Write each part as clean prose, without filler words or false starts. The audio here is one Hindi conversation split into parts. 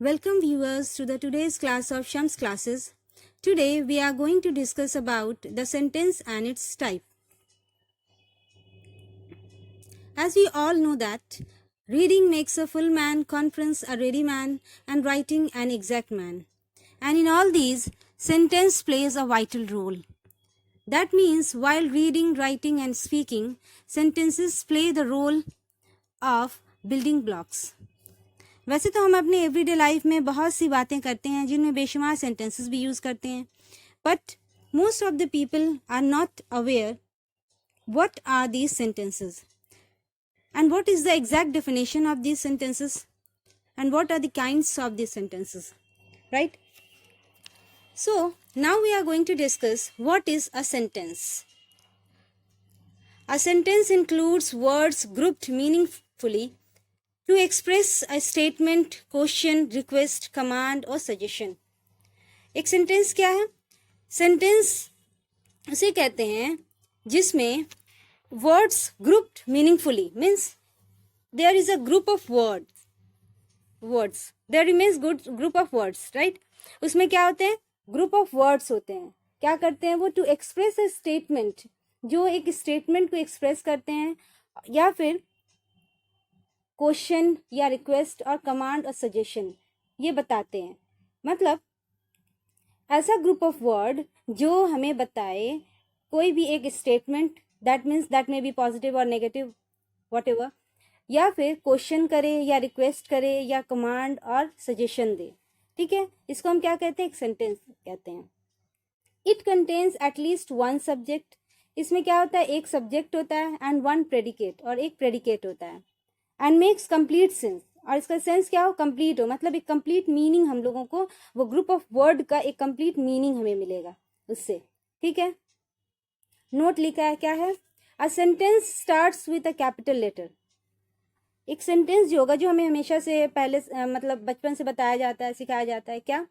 Welcome viewers to the today's class of Shams classes. Today we are going to discuss about the sentence and its type. As we all know that reading makes a full man, conference a ready man, and writing an exact man. And in all these, sentence plays a vital role. That means while reading, writing and speaking, sentences play the role of building blocks. वैसे तो हम अपने एवरीडे लाइफ में बहुत सी बातें करते हैं जिनमें बेशुमार सेंटेंसेस भी यूज़ करते हैं, but most of the people are not aware what are these sentences and what is the exact definition of these sentences and what are the kinds of these sentences, right? So now we are going to discuss what is a sentence. A sentence includes words grouped meaningfully to express a statement, question, request, command or suggestion. एक सेंटेंस क्या है? सेंटेंस उसे कहते हैं जिसमें words grouped meaningfully means there is a group of words there remains good group of words, right? उसमें क्या होते हैं? group of words होते हैं. क्या करते हैं वो? to express a statement, जो एक स्टेटमेंट को एक्सप्रेस करते हैं, या फिर क्वेश्चन या रिक्वेस्ट और कमांड और सजेशन ये बताते हैं. मतलब ऐसा ग्रुप ऑफ वर्ड जो हमें बताए कोई भी एक statement, that means that may be positive और नेगेटिव व्हाटएवर, या फिर क्वेश्चन करे या रिक्वेस्ट करे या कमांड और सजेशन दे. ठीक है, इसको हम क्या कहते हैं? एक सेंटेंस कहते हैं. It contains at least one subject. इसमें क्या होता है? एक सब्जेक्ट होता है एंड वन प्रेडिकेट, और एक प्रेडिकेट होता है. एंड मेक्स कंप्लीट सेंस, और इसका सेंस क्या हो? कंप्लीट हो, मतलब एक कंप्लीट मीनिंग हम लोगों को, वो ग्रुप ऑफ वर्ड का एक कंप्लीट मीनिंग हमें मिलेगा उससे. ठीक है, नोट लिखा है क्या है? A sentence starts with a capital letter. एक सेंटेंस जो होगा, जो हमें हमेशा से पहले मतलब बचपन से बताया जाता है, सिखाया जाता है, क्या?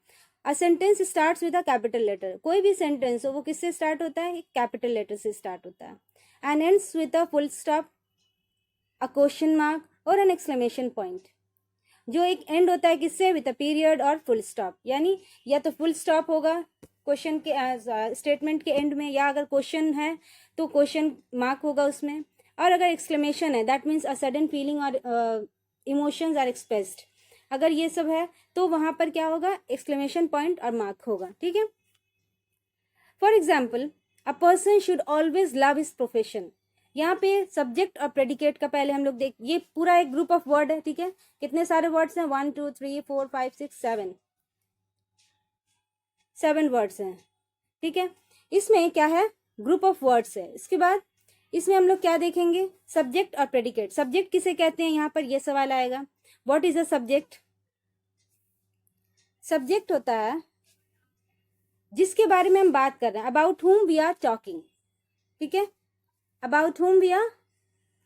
A sentence starts with a capital letter. कोई भी सेंटेंस हो वो किससे स्टार्ट होता है? एक कैपिटल लेटर से स्टार्ट होता है. And ends with a full stop, a question mark और एन एक्सक्लेमेशन पॉइंट. जो एक एंड होता है किससे? विद अ पीरियड और फुल स्टॉप. यानी या तो फुल स्टॉप होगा क्वेश्चन के स्टेटमेंट के एंड में, या अगर क्वेश्चन है तो क्वेश्चन मार्क होगा उसमें, और अगर एक्सक्लेमेशन है that means a sudden feeling और इमोशंस आर एक्सप्रेस्ड. अगर ये सब है तो वहां पर क्या होगा? एक्सक्लेमेशन पॉइंट और मार्क होगा. ठीक है, for example a person should always love his profession. यहाँ पे सब्जेक्ट और प्रेडिकेट का पहले हम लोग देख, ये पूरा एक ग्रुप ऑफ वर्ड है. ठीक है, कितने सारे वर्ड्स हैं? 1 2 3 4 5 6 7 वर्ड्स हैं. ठीक है, इसमें क्या है? ग्रुप ऑफ वर्ड्स है. इसके बाद इसमें हम लोग क्या देखेंगे? सब्जेक्ट और प्रेडिकेट. सब्जेक्ट किसे कहते हैं? यहाँ पर ये सवाल आएगा. What is a subject? Subject होता है जिसके बारे में हम बात कर रहे हैं, about whom we are talking. ठीक है, about whom we are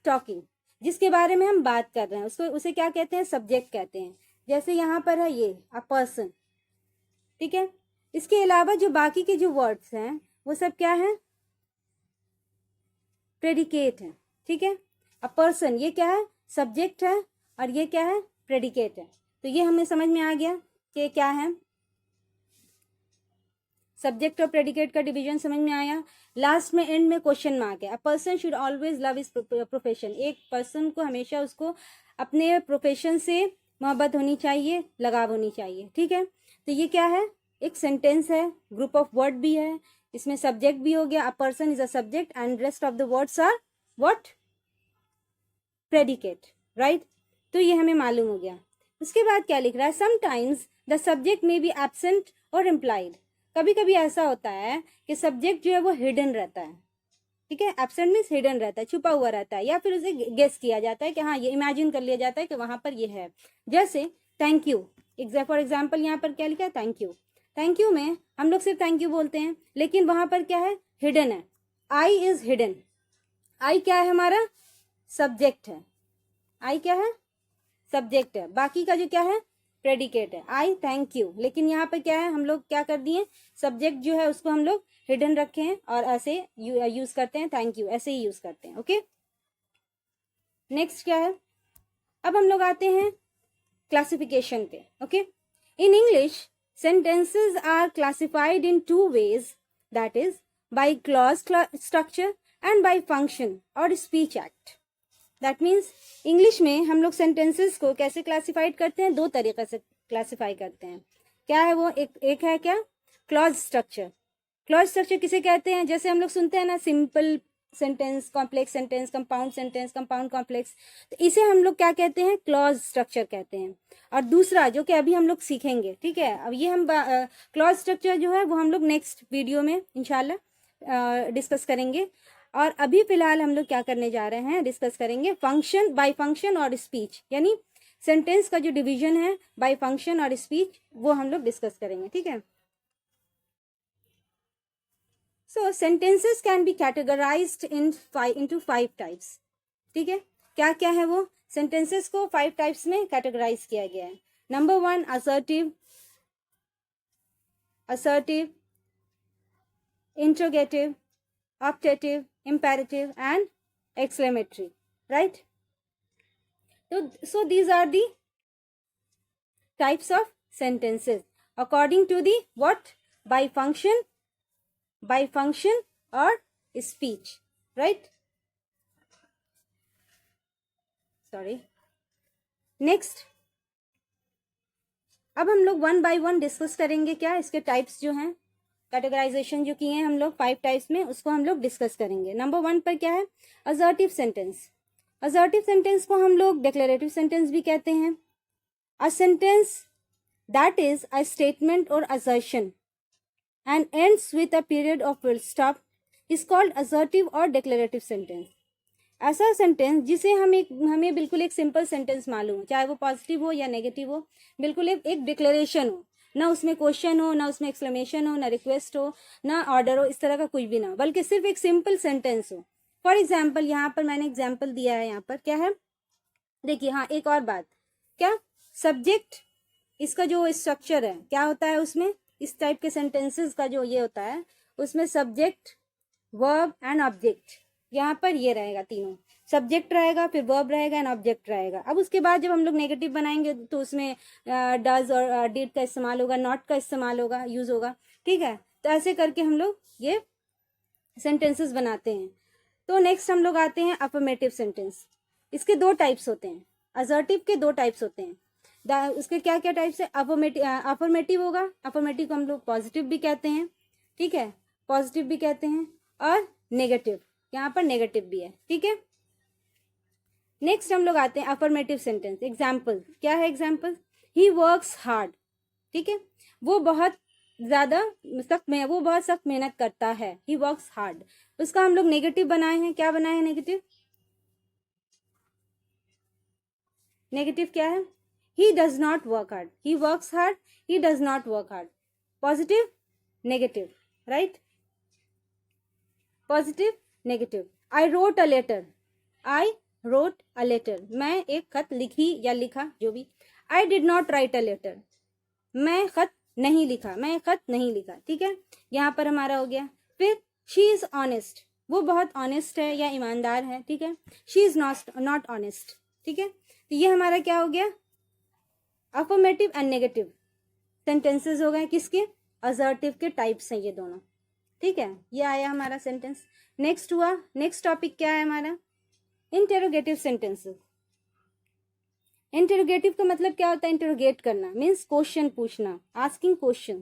talking, जिसके बारे में हम बात कर रहे हैं उसको, उसे क्या कहते हैं? सब्जेक्ट कहते हैं. जैसे यहाँ पर है ये अ पर्सन. ठीक है, इसके अलावा जो बाकी के जो वर्ड्स हैं वो सब क्या है? प्रेडिकेट है. ठीक है, अ पर्सन ये क्या है? सब्जेक्ट है, और ये क्या है? प्रेडिकेट है. तो ये हमें समझ में आ गया कि क्या है. सब्जेक्ट और प्रेडिकेट का डिवीजन समझ में आया. लास्ट में एंड में क्वेश्चन मार्क है. A person should always love his profession. एक पर्सन को हमेशा उसको अपने प्रोफेशन से मोहब्बत होनी चाहिए, लगाव होनी चाहिए. ठीक है, तो ये क्या है? एक सेंटेंस है, ग्रुप ऑफ वर्ड भी है, इसमें सब्जेक्ट भी हो गया. A person is a subject and rest of the words are what? Predicate, right? तो ये हमें मालूम हो गया. उसके बाद क्या लिख रहा है? समटाइम्स द सब्जेक्ट में बी एब्सेंट और इम्प्लाइड. कभी कभी ऐसा होता है कि सब्जेक्ट जो है वो हिडन रहता है. ठीक है, एब्सेंट मीन्स हिडन रहता है, छुपा हुआ रहता है, या फिर उसे गेस किया जाता है कि हाँ, ये इमेजिन कर लिया जाता है कि वहां पर ये है. जैसे थैंक यू, फॉर एग्जाम्पल यहाँ पर क्या लिखा है? Thank you. थैंक यू में हम लोग सिर्फ थैंक यू बोलते हैं, लेकिन वहां पर क्या है? हिडन है. I is hidden. आई क्या है? हमारा सब्जेक्ट है. आई क्या है? सब्जेक्ट है. बाकी का जो क्या है? प्रेडिकेट है. आई थैंक यू. लेकिन यहाँ पे क्या है? हम लोग क्या कर दिए? सब्जेक्ट जो है उसको हम लोग हिडन रखे हैं और ऐसे यूज करते हैं. थैंक यू ऐसे ही यूज करते हैं. ओके, नेक्स्ट क्या है? अब हम लोग आते हैं क्लासिफिकेशन पे. Okay, In English, sentences are classified in two ways, that is, by clause structure and by function or speech act. That means English में हम लोग सेंटेंसेस को कैसे क्लासिफाइड करते हैं, दो तरीके से क्लासिफाई करते हैं. क्या है वो? एक है क्या? Clause structure. क्लॉज स्ट्रक्चर किसे कहते हैं? जैसे हम लोग सुनते हैं ना, simple sentence, complex sentence, compound complex, तो इसे हम लोग क्या कहते हैं? क्लॉज स्ट्रक्चर कहते हैं. और दूसरा जो कि अभी हम लोग सीखेंगे, ठीक है, अब ये हम क्लॉज स्ट्रक्चर जो है वो हम लोग नेक्स्ट वीडियो में इंशाल्लाह डिस्कस करेंगे. और अभी फिलहाल हम लोग क्या करने जा रहे हैं, डिस्कस करेंगे फंक्शन, बाय फंक्शन और स्पीच, यानी सेंटेंस का जो डिवीजन है बाय फंक्शन और स्पीच, वो हम लोग डिस्कस करेंगे. ठीक है. So sentences can be categorized into 5 types. ठीक है. क्या क्या है वो? sentences को 5 types में categorize किया गया है. Number 1, assertive, interrogative, optative, imperative and exclamatory. Right? So these are the types of sentences according to the what? By function or speech. Right? Sorry. Next, अब हम लोग 1 by 1 डिस्कस करेंगे. क्या इसके टाइप्स जो हैं, कैटेगराइजेशन जो किए हैं हम लोग 5 टाइप्स में, उसको हम लोग डिस्कस करेंगे. नंबर 1 पर क्या है? Assertive sentence. असर्टिव सेंटेंस को हम लोग डिक्लेरेटिव सेंटेंस भी कहते हैं. A sentence that is a statement और assertion and ends with a period of full stop is called assertive or declarative sentence. ऐसा सेंटेंस जिसे हमें बिल्कुल एक सिंपल सेंटेंस मालूम हो, चाहे वो पॉजिटिव हो या नेगेटिव हो, बिल्कुल एक डिक्लेरेशन हो, ना उसमें क्वेश्चन हो, ना उसमें एक्सक्लेमेशन हो, ना रिक्वेस्ट हो, ना ऑर्डर हो, इस तरह का कुछ भी ना हो, बल्कि सिर्फ एक सिंपल सेंटेंस हो. फॉर एग्जाम्पल, यहाँ पर मैंने एग्जाम्पल दिया है. यहाँ पर क्या है, देखिए. हाँ, एक और बात, क्या सब्जेक्ट, इसका जो स्ट्रक्चर है क्या होता है उसमें, इस टाइप के सेंटेंसेस का जो ये होता है, उसमें सब्जेक्ट, वर्ब एंड ऑब्जेक्ट, यहाँ पर ये रहेगा. तीनों सब्जेक्ट रहेगा, फिर वर्ब रहेगा एंड ऑब्जेक्ट रहेगा. अब उसके बाद जब हम लोग नेगेटिव बनाएंगे तो उसमें डज और डिड का इस्तेमाल होगा, नॉट का इस्तेमाल होगा, यूज होगा. ठीक है. तो ऐसे करके हम लोग ये सेंटेंसेस बनाते हैं. तो नेक्स्ट हम लोग आते हैं अफर्मेटिव सेंटेंस. इसके 2 टाइप्स होते हैं. असर्टिव के 2 टाइप्स होते हैं. उसके क्या क्या टाइप्स है? अफर्मेटिव होगा. अफर्मेटिव को हम लोग पॉजिटिव भी कहते हैं. ठीक है, पॉजिटिव भी कहते हैं. और नेगेटिव, यहाँ पर नेगेटिव भी है. ठीक है. नेक्स्ट हम लोग आते हैं अफर्मेटिव सेंटेंस. एग्जाम्पल, क्या है एग्जाम्पल? He works hard. ठीक है, वो बहुत सख्त मेहनत करता है. ही वर्क्स हार्ड, उसका हम लोग नेगेटिव बनाए हैं. क्या बनाए हैं नेगेटिव? नेगेटिव क्या है? He does not work hard. He works hard. He does not work hard. Positive, negative. Right? Positive, negative. I wrote a letter. I wrote a letter. मैं एक खत लिखी या लिखा, जो भी. I did not write a letter. मैं खत नहीं लिखा, मैं खत नहीं लिखा. ठीक है, यहाँ पर हमारा हो गया. फिर she is honest. वो बहुत ऑनेस्ट है या ईमानदार है. ठीक है. she is not honest. ठीक है. तो ये हमारा क्या हो गया? अफर्मेटिव एंड नेगेटिव सेंटेंसेस हो गए. किसके? असर्टिव के टाइप्स हैं ये दोनों. ठीक है, ये आया हमारा सेंटेंस. नेक्स्ट हुआ, नेक्स्ट टॉपिक क्या है हमारा? Interrogative sentences. इंटेरोगेटिव का मतलब क्या होता है? इंटेरोगेट करना मीन्स क्वेश्चन पूछना, आस्किंग क्वेश्चन.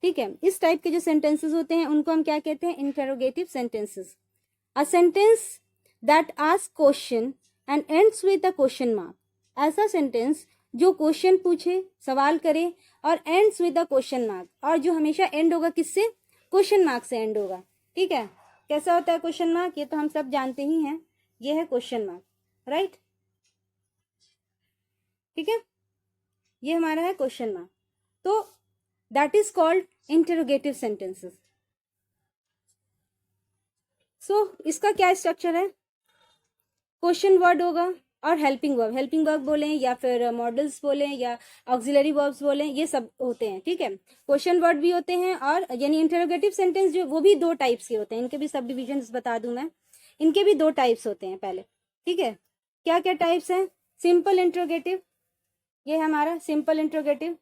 ठीक है, इस टाइप के जो सेंटेंसेस होते हैं उनको हम क्या कहते हैं? Interrogative sentences. A sentence that ask question and ends with a question mark. ऐसा सेंटेंस जो क्वेश्चन पूछे, सवाल करे और ends with a question mark, और जो हमेशा एंड होगा किससे? क्वेश्चन मार्क से एंड होगा. ठीक है. कैसा होता है क्वेश्चन मार्क? ये तो हम सब जानते ही हैं. ये है क्वेश्चन मार्क. राइट? ठीक है, ये हमारा है क्वेश्चन मार्क. तो that is called interrogative sentences. So इसका क्या स्ट्रक्चर है? क्वेश्चन वर्ड होगा और हेल्पिंग वर्ब बोलें या फिर मॉडल्स बोलें या ऑक्सिलरी वर्ब्स बोलें, ये सब होते हैं. ठीक है, क्वेश्चन वर्ड भी होते हैं. और यानी इंटरोगेटिव सेंटेंस जो वो भी 2 टाइप्स के होते हैं. इनके भी सब डिविजन्स बता दूं मैं. इनके भी 2 टाइप्स होते हैं पहले. ठीक है, क्या क्या टाइप्स हैं? सिंपल इंटरोगेटिव, ये है हमारा simple interrogative.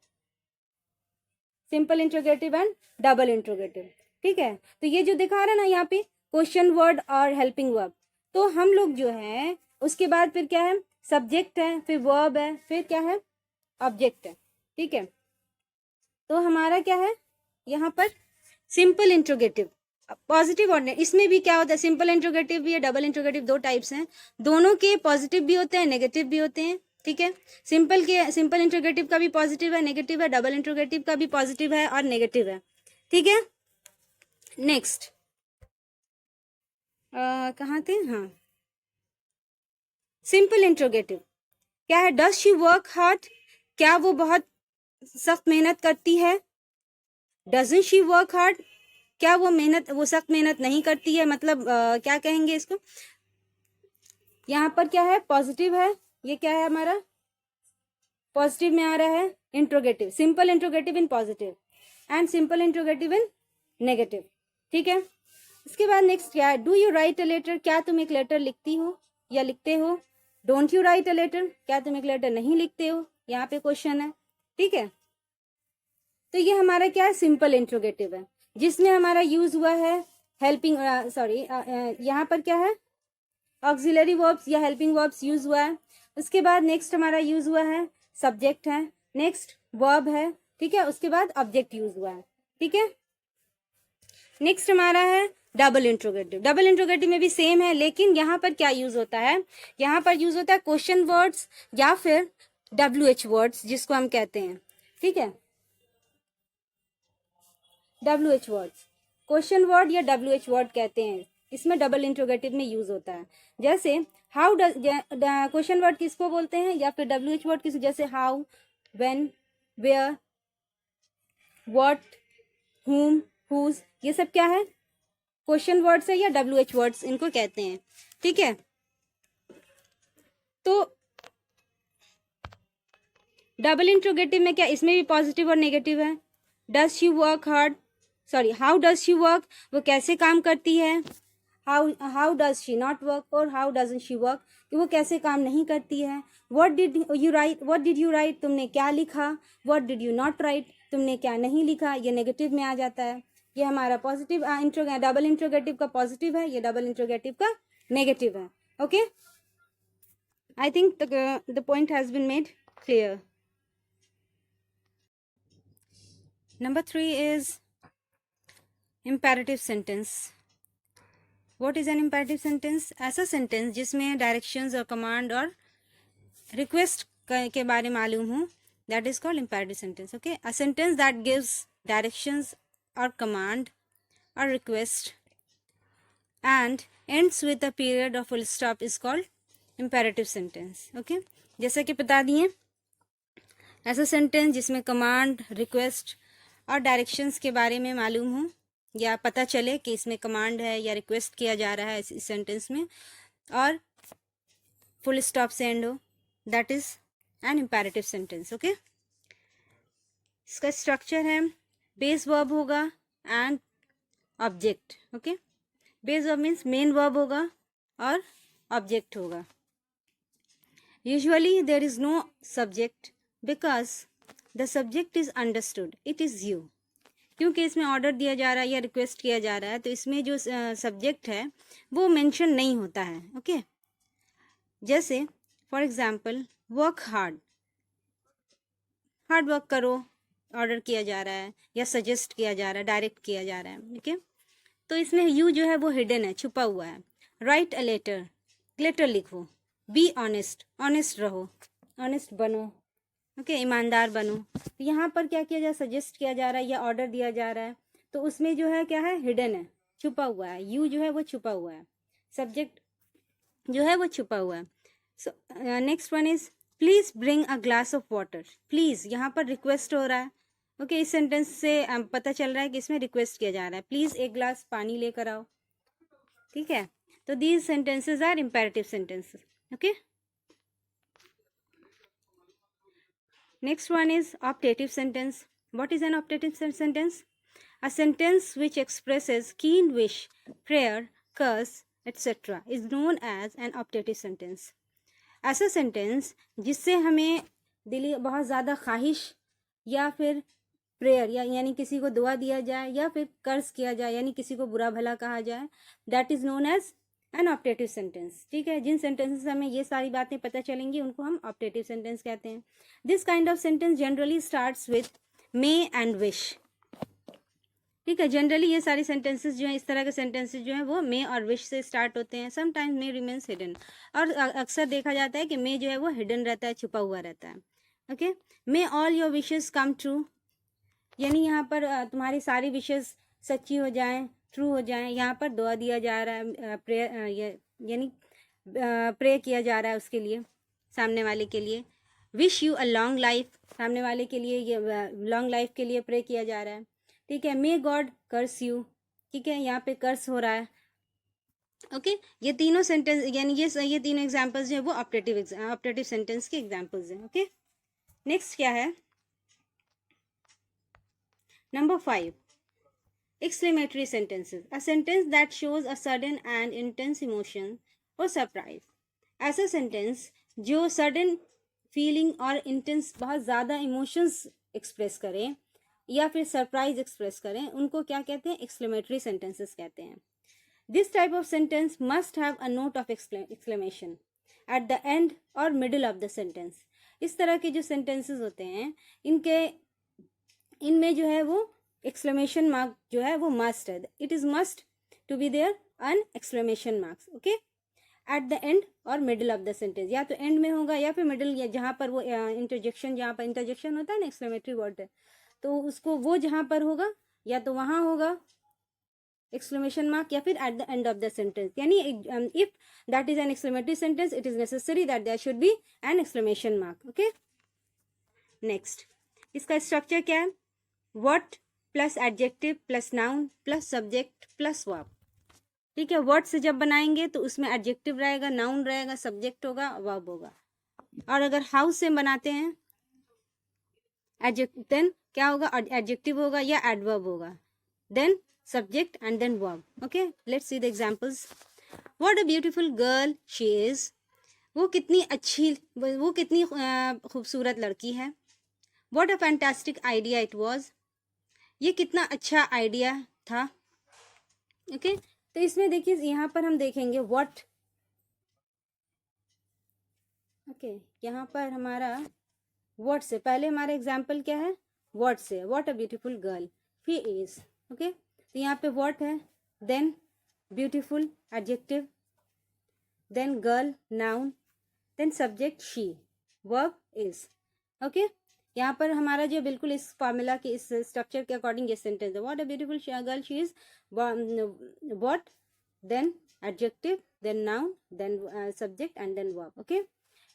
Simple interrogative and double interrogative. ठीक है, तो ये जो दिखा रहा है ना यहाँ पे क्वेश्चन वर्ड और हेल्पिंग वर्ब, तो हम लोग जो है उसके बाद फिर क्या है, सब्जेक्ट है, फिर वर्ब है, फिर क्या है, ऑब्जेक्ट है। ठीक है, तो हमारा क्या है यहाँ पर सिंपल इंट्रोगेटिव, पॉजिटिव और इसमें भी क्या होता है, सिंपल इंट्रोगेटिव भी है, डबल इंट्रोगेटिव, दो टाइप्स हैं, दोनों के पॉजिटिव भी होते हैं, नेगेटिव भी होते हैं। ठीक है, सिंपल इंट्रोगेटिव का भी पॉजिटिव है, नेगेटिव है, डबल इंट्रोगेटिव का भी पॉजिटिव है और नेगेटिव है। ठीक है, नेक्स्ट कहाँ थे, हाँ, सिंपल इंट्रोगेटिव क्या है, डज शी वर्क हार्ड, क्या वो बहुत सख्त मेहनत करती है, डजंट शी वर्क हार्ड, क्या वो सख्त मेहनत नहीं करती है, मतलब क्या कहेंगे इसको, यहाँ पर क्या है, पॉजिटिव है, ये क्या है हमारा, पॉजिटिव में आ रहा है interrogative, simple interrogative in positive and simple interrogative in negative. ठीक है, इसके बाद नेक्स्ट क्या है, do you write a letter, क्या तुम एक लेटर लिखती हो या लिखते हो, don't you write a letter, क्या तुम एक लेटर नहीं लिखते हो, यहाँ पे क्वेश्चन है। ठीक है, तो ये हमारा क्या है, सिंपल इंट्रोगेटिव है, जिसमें हमारा यूज हुआ है हेल्पिंग, यहाँ पर क्या है, ऑक्सिलरी वर्ब्स या हेल्पिंग वर्ब्स यूज हुआ है। उसके बाद नेक्स्ट हमारा यूज हुआ है सब्जेक्ट है, नेक्स्ट वर्ब है। ठीक है, उसके बाद ऑब्जेक्ट यूज हुआ है। ठीक है, नेक्स्ट हमारा है डबल इंट्रोगेटिव। डबल इंट्रोगेटिव में भी सेम है, लेकिन यहाँ पर क्या यूज होता है, यहाँ पर यूज होता है क्वेश्चन वर्ड्स या फिर WH वर्ड्स जिसको हम कहते हैं। ठीक है, WH वर्ड्स, क्वेश्चन वर्ड या WH वर्ड कहते हैं, इसमें डबल इंट्रोगेटिव में यूज होता है। जैसे हाउ डज, क्वेश्चन वर्ड किसको बोलते हैं या फिर WH वर्ड किस, जैसे how, when, where, what, whom, whose, ये सब क्या है, क्वेश्चन वर्ड्स है या WH वर्ड्स इनको कहते हैं। ठीक है, तो डबल इंट्रोगेटिव में क्या, इसमें भी पॉजिटिव और नेगेटिव है। Does she work hard, sorry, how does she work, वो कैसे काम करती है, how does she not work, और हाउ डजंट शी वर्क, कि वो कैसे काम नहीं करती है। व्हाट डिड यू राइट, तुमने क्या लिखा। What did you not right, तुमने क्या नहीं लिखा, ये नेगेटिव में आ जाता है। ये हमारा पॉजिटिव डबल इंट्रोगेटिव का पॉजिटिव है, ये डबल इंट्रोगेटिव का नेगेटिव है। Okay, I think the point has been made clear. Number 3 is imperative sentence. What is an imperative sentence? ऐसा sentence जिसमें directions और command और request के बारे में मालूम हो, that is called imperative sentence. Okay, a sentence that gives directions or command or request and ends with a period of full stop is called imperative sentence. Okay, जैसा कि बता दिए, ऐसा sentence जिसमें command, request और डायरेक्शंस के बारे में मालूम हो या पता चले कि इसमें कमांड है या रिक्वेस्ट किया जा रहा है इस सेंटेंस में, और फुल स्टॉप से एंड हो, that is an imperative sentence. Okay, इसका स्ट्रक्चर है बेस वर्ब होगा and object. Okay, base verb means main verb होगा और ऑब्जेक्ट होगा। Usually there is no subject because the subject is understood, it is you, क्योंकि इसमें ऑर्डर दिया जा रहा है या रिक्वेस्ट किया जा रहा है, तो इसमें जो सब्जेक्ट है वो मेंशन नहीं होता है। ओके, जैसे for example work hard, hard work करो ऑर्डर किया जा रहा है या सजेस्ट किया जा रहा है, डायरेक्ट किया जा रहा है। ओके, तो इसमें यू जो है वो हिडन है, छुपा हुआ है। राइट अ लेटर, लेटर लिखो। बी ऑनेस्ट, ऑनेस्ट रहो, ऑनेस्ट बनो। ओके, ईमानदार बनो। तो यहाँ पर क्या किया जा, सजेस्ट किया जा रहा है या ऑर्डर दिया जा रहा है, तो उसमें जो है क्या है, हिडन है, छुपा हुआ है। यू जो है वो छुपा हुआ है, सब्जेक्ट जो है वो छुपा हुआ है। So next one is please bring a glass of water. Please यहाँ पर रिक्वेस्ट हो रहा है। ओके, इस सेंटेंस से पता चल रहा है कि इसमें रिक्वेस्ट किया जा रहा है, प्लीज एक ग्लास पानी लेकर आओ। ठीक है, तो दीज sentences are imperative sentences. Okay, next one is optative sentence. What is an optative sentence? A sentence which expresses keen wish, prayer, curse, etc. is known as an optative sentence. ऐसा सेंटेंस जिससे हमें दिली बहुत ज़्यादा ख्वाहिश या फिर प्रेयर यानी किसी को दुआ दिया जाए, या फिर कर्ज किया जाए यानी किसी को बुरा भला कहा जाए, that is known as an optative sentence. ठीक है, जिन सेंटेंसेस से हमें ये सारी बातें पता चलेंगी उनको हम ऑप्टेटिव सेंटेंस कहते हैं। This kind of sentence generally starts with may and wish. ठीक है, जनरली ये सारी सेंटेंसेस जो हैं, इस तरह के सेंटेंसेस जो हैं वो मे और विश से स्टार्ट होते हैं। समटाइम्स मे रिमेन्स हिडन, और अक्सर देखा जाता है कि मे जो है वो हिडन रहता है, छुपा हुआ रहता है। Okay, may all your wishes come true, यानी यहाँ पर तुम्हारी सारी विशेस सच्ची हो जाएं, ट्रू हो जाएं। यहाँ पर दुआ दिया जा रहा है, प्रेयर यानी प्रे किया जा रहा है उसके लिए, सामने वाले के लिए। Wish you a long life, सामने वाले के लिए ये लॉन्ग लाइफ के लिए प्रे किया जा रहा है। ठीक है, मे गॉड कर्स यू, ठीक है, यहाँ पे कर्स हो रहा है। ओके, ये तीनों सेंटेंस यानी ये तीनों एग्जांपल्स जो है वो ऑप्टेटिव सेंटेंस के एग्जांपल्स हैं। ओके, नेक्स्ट क्या है, number 5, exclamatory sentences, a sentence that shows a sudden and intense emotion or surprise। ऐसा सेंटेंस जो सडन फीलिंग और इंटेंस बहुत ज़्यादा इमोशंस एक्सप्रेस करें या फिर सरप्राइज एक्सप्रेस करें, उनको क्या कहते हैं, एक्सक्लेमेटरी सेंटेंसेस कहते हैं। This type of sentence must have a note of exclamation eight the end और मिडिल ऑफ द सेंटेंस। इस तरह के जो सेंटेंसेस होते हैं इनमें जो है वो एक्सक्लेमेशन मार्क जो है वो मस्ट है। It is must to be there an exclamation marks, okay, at the end और मिडिल ऑफ द सेंटेंस, या तो एंड में होगा या फिर मिडिल, या जहाँ पर वो इंटरजेक्शन, जहाँ पर इंटरजेक्शन होता है ना, एक्सक्लेमेटरी वर्ड है, तो उसको वो जहाँ पर होगा या तो वहाँ होगा एक्सक्लेमेशन मार्क, या फिर at the end of the sentence. यानी if that is an exclamatory sentence, it is necessary that there should be an exclamation mark. Okay, next, इसका स्ट्रक्चर क्या है, what plus adjective plus noun plus subject plus verb. ठीक है, वर्ड से जब बनाएंगे तो उसमें एडजेक्टिव रहेगा, नाउन रहेगा, सब्जेक्ट होगा, वर्ब होगा। और अगर हाउस से बनाते हैं देन क्या होगा, एडजेक्टिव होगा या एडवर्ब होगा, then subject and then verb. Okay, let's see the examples. What a beautiful girl she is, वो कितनी अच्छी, वो कितनी खूबसूरत लड़की है। What a fantastic idea it was, ये कितना अच्छा आइडिया था। ओके, तो इसमें देखिए यहाँ पर हम देखेंगे व्हाट। ओके, यहाँ पर हमारा व्हाट से पहले हमारा एग्जाम्पल क्या है, व्हाट से, what a beautiful girl he is. Okay, तो यहाँ पे व्हाट है, then beautiful adjective, then girl noun, then subject she, verb is. Okay, यहाँ पर हमारा जो बिल्कुल इस फॉर्मूला के इस स्ट्रक्चर के अकॉर्डिंग ये सेंटेंस है, what a beautiful girl she is, what, then adjective, then noun, then subject and then verb. Okay,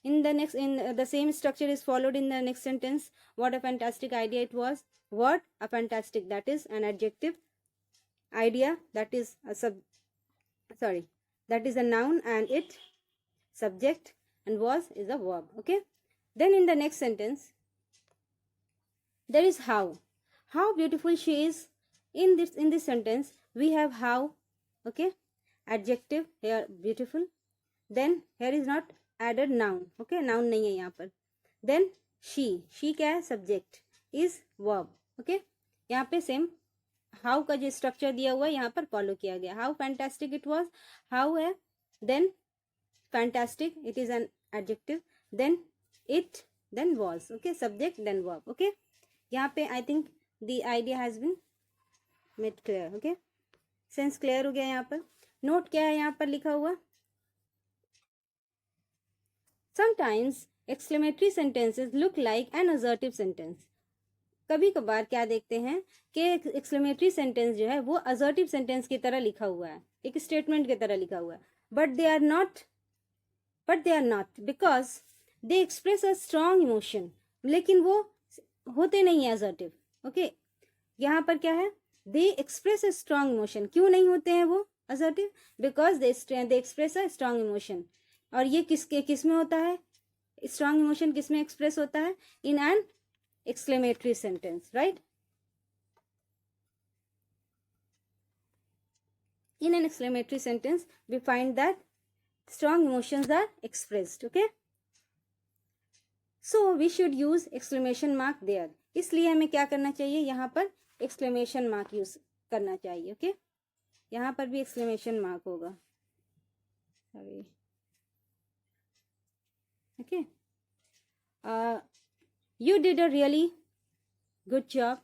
in the same structure is followed in the next sentence. What a fantastic idea it was. What a fantastic, that is an adjective, idea, that is a that is a noun, and it, subject, and was is a verb. Okay, then in the next sentence there is how beautiful she is. In this sentence we have how. Okay, adjective here beautiful, then here is not added noun. Okay, noun नहीं है यहाँ पर, then she क्या है, subject, is verb. Okay, यहाँ पे सेम how का जो स्ट्रक्चर दिया हुआ है यहाँ पर फॉलो किया गया। how fantastic it was, how है, then fantastic, it is an adjective, then it, then was. Okay, subject then verb. Okay, यहाँ पे I think the idea has been made clear. Okay, sense clear हो गया। यहाँ पर नोट क्या है, यहाँ पर लिखा हुआ, sometimes exclamatory sentences look like an assertive sentence. कभी कभार क्या देखते हैं कि एक्सक्लेमेटरी सेंटेंस जो है वो असर्टिव सेंटेंस की तरह लिखा हुआ है, एक स्टेटमेंट की तरह लिखा हुआ है, but they are not because they express a strong emotion, लेकिन वो होते नहीं है असर्टिव। ओके, यहाँ पर क्या है, दे एक्सप्रेस अ स्ट्रॉन्ग इमोशन, क्यों नहीं होते हैं वो assertive, because they express a strong emotion. और ये किस में होता है, स्ट्रॉन्ग इमोशन किस में एक्सप्रेस होता है, in an exclamatory sentence, right. In an exclamatory sentence we find that strong emotions are expressed. Okay, so we should use exclamation mark there. इसलिए हमें क्या करना चाहिए, यहाँ पर एक्सक्लेमेशन मार्क यूज करना चाहिए. ओके, यहाँ पर भी एक्सक्लेमेशन मार्क होगा. Sorry. Okay, you did a really good job.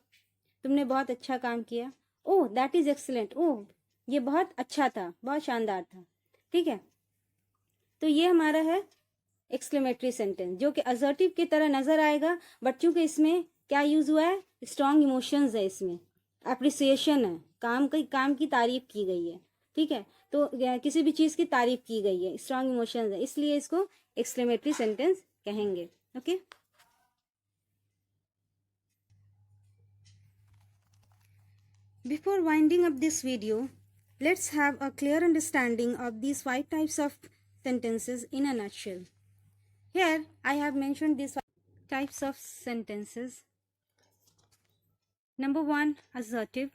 तुमने बहुत अच्छा काम किया. Oh that is excellent. Oh ये बहुत अच्छा था, बहुत शानदार था. ठीक है, तो ये हमारा है एक्सक्लेमेटरी सेंटेंस, जो कि असर्टिव की तरह नजर आएगा, बट चूंकि इसमें क्या यूज हुआ है, स्ट्रॉन्ग इमोशंस है, इसमें अप्रिसिएशन है, काम की तारीफ की गई है. ठीक है, तो किसी भी चीज की तारीफ की गई है, स्ट्रॉन्ग इमोशंस है, इसलिए इसको एक्सक्लेमेटरी सेंटेंस कहेंगे. Okay, before winding up this video, let's have a clear understanding of these 5 types of sentences in a nutshell. Here I have mentioned these 5 types of sentences. Number 1, assertive.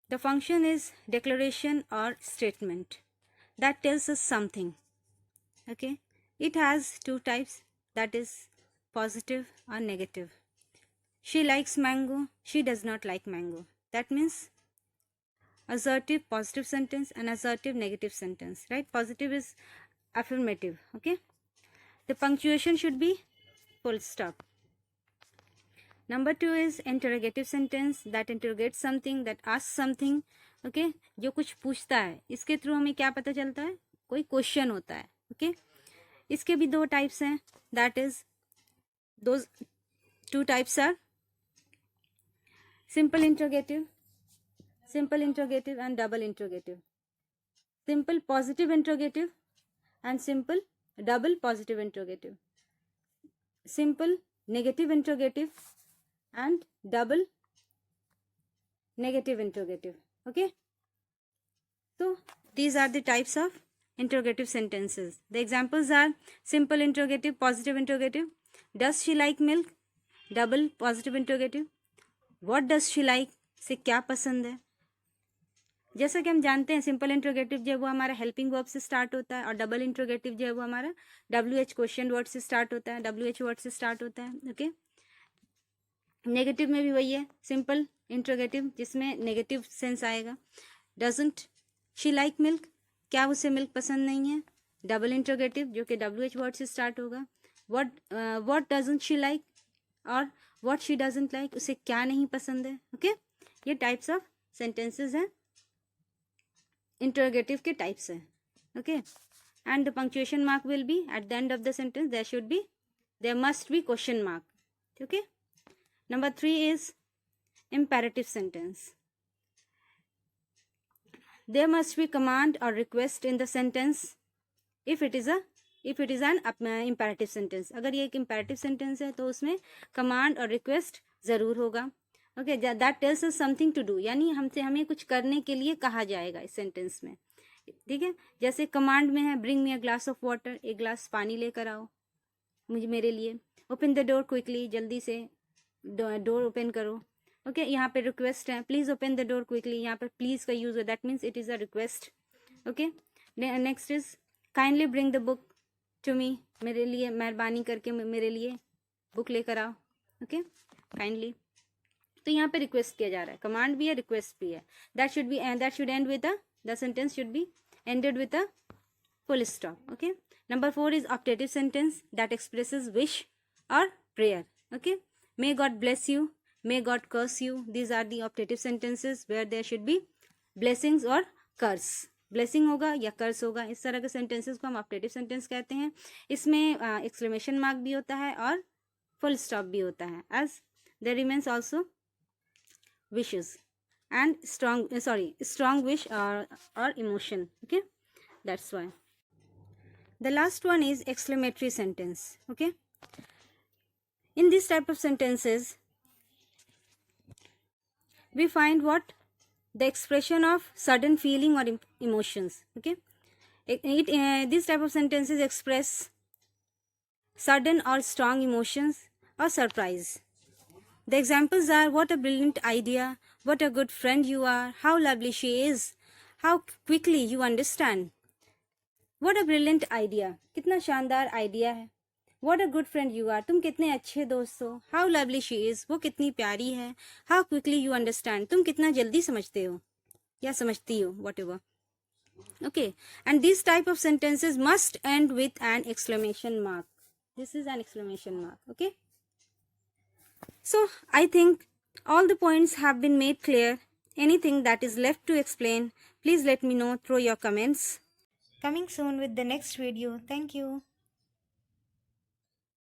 The function is declaration or statement that tells us something. Okay, it has 2 types, that is positive or negative. She likes mango, she does not like mango. That means assertive positive sentence and assertive negative sentence, right? Positive is affirmative. Okay, the punctuation should be full stop. Number 2 is interrogative sentence that interrogates something, that asks something. Okay, जो कुछ पूछता है, इसके थ्रू हमें क्या पता चलता है, कोई क्वेश्चन होता है. Okay, इसके भी 2 टाइप्स हैं, that is those 2 types are simple interrogative and double interrogative. Simple positive interrogative and simple double positive interrogative. Simple negative interrogative and double negative interrogative. Okay, so these are the types of interrogative sentences. The examples are simple interrogative, positive interrogative. Does she like milk? Double positive interrogative. What does she like? से क्या पसंद है. जैसा कि हम जानते हैं, सिंपल इंट्रोगेटिव जो है वो हमारा हेल्पिंग वर्ब से स्टार्ट होता है, और डबल इंट्रोगेटिव जो है वो हमारा WH क्वेश्चन वर्ड से स्टार्ट होता है, WH वर्ड से स्टार्ट होता है. ओके, नेगेटिव में भी वही है, सिंपल इंट्रोगेटिव जिसमें नेगेटिव सेंस आएगा. डजंट शी लाइक मिल्क, क्या उसे मिल्क पसंद नहीं है. डबल इंट्रोगेटिव जो कि WH वर्ड से स्टार्ट होगा. व्हाट डजंट शी लाइक और व्हाट शी डजंट लाइक, उसे क्या नहीं पसंद है. ओके, ये टाइप्स ऑफ सेंटेंसेस हैं, इंटरोगेटिव के टाइप्स हैं. Okay, and the punctuation mark will be at the end of the sentence, there must be question mark. Okay, number 3 is imperative sentence. There must be command or request in the sentence if it is an imperative sentence. अगर ये एक imperative sentence है तो उसमें command और request ज़रूर होगा. Okay, that tells us something to do, यानी हमें कुछ करने के लिए कहा जाएगा इस sentence में. ठीक है, जैसे command में है bring me a glass of water, एक ग्लास पानी लेकर आओ मेरे लिए. open the door quickly, जल्दी से डोर ओपन करो. ओके, यहाँ पे रिक्वेस्ट है, please open the door quickly, यहाँ पर प्लीज का यूज है, that means it is a request. Okay, next is kindly bring the book to me, मेरे लिए मेहरबानी करके मेरे लिए बुक लेकर आओ. ओके, काइंडली, तो यहाँ पे रिक्वेस्ट किया जा रहा है, कमांड भी है, रिक्वेस्ट भी है. That should end with the sentence should be ended with a full stop. Okay, number 4 is optative sentence that expresses wish और prayer. Okay, may God bless you, may God curse you, these are the optative sentences where there should be blessings or curse. blessing होगा या curse होगा, इस तरह के sentences को हम optative sentence कहते हैं. इसमें exclamation mark भी होता है और full stop भी होता है, as there remains also wishes and strong wish or emotion. Okay, that's why. The last one is exclamatory sentence. Okay, in this type of sentences we find what the expression of sudden feeling or emotions. Okay, this type of sentences express sudden or strong emotions or surprise. The examples are what a brilliant idea, what a good friend you are, how lovely she is, how quickly you understand. What a brilliant idea, कितना शानदार आइडिया है. What a good friend you are. तुम कितने अच्छे दोस्त हो. How lovely she is. वो कितनी प्यारी है. How quickly you understand. तुम कितना जल्दी समझते हो या समझती हो, whatever. Okay, and these type of sentences must end with an exclamation mark. This is an exclamation mark. Okay, so I think all the points have been made clear. Anything that is left to explain, please let me know through your comments. Coming soon with the next video. Thank you.